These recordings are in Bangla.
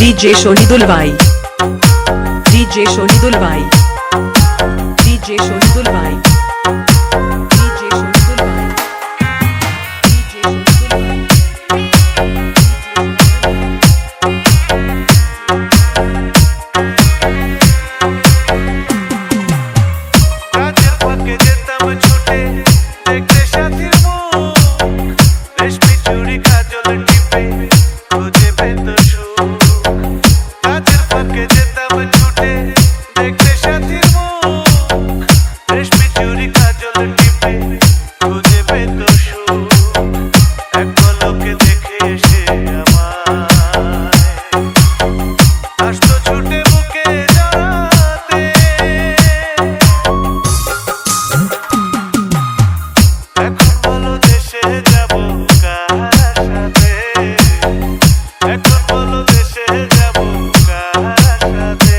DJ Shahidul Bhai, DJ Shahidul Bhai, DJ Shahidul Bhai, DJ Shahidul Bhai, DJ Shahidul কাজের ফাঁকে যেতাম ছুটে দেখতে সাথীর মুখ, রেশমি চুড়ি কাজল টিপে খুঁজে পেত সুখ। কাজের ফাঁকে যেতাম ছুটে দেখতে সাথীর মুখ, রেশমি চুড়ি কাজল টিপে খুঁজে পেত সুখ। এক পলকে দেখে এসে আমায় আসতো ছুটে বুকে জড়াতে। এখন বলো দেশে যাবো কার সাথে, এখন বলো দেশে যাবো কার সাথে।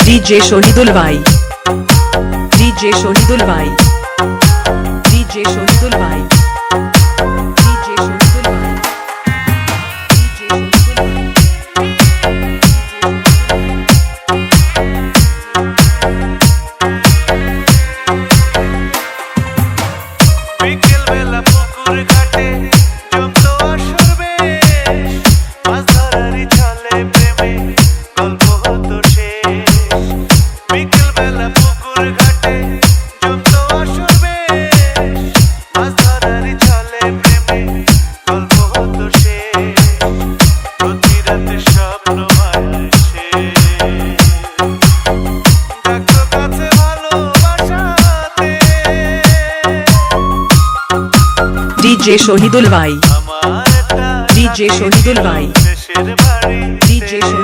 DJ Shahidul Bhai, DJ Shahidul Bhai, DJ Shahidul Bhai, DJ Shahidul Bhai, DJ Shahidul Bhai. বিকেল বেলা পুকুর ঘাটে জমতো আসর বেশ, মাছ ধরারই ছলে প্রেমে গল্প হতো শেষ। বিকেল বেলা পুকুর ঘাটে জমতো আসর বেশ, মাছ ধরারই ছলে প্রেমে গল্প হতো শেষ। প্রতি রাতে স্বপ্ন আসে ডাকতো কাছে ভালোবাসাতে। DJ Shahidul Bhai, আমার একটা DJ Shahidul Bhai, দেশের বাড়ি DJ Shahidul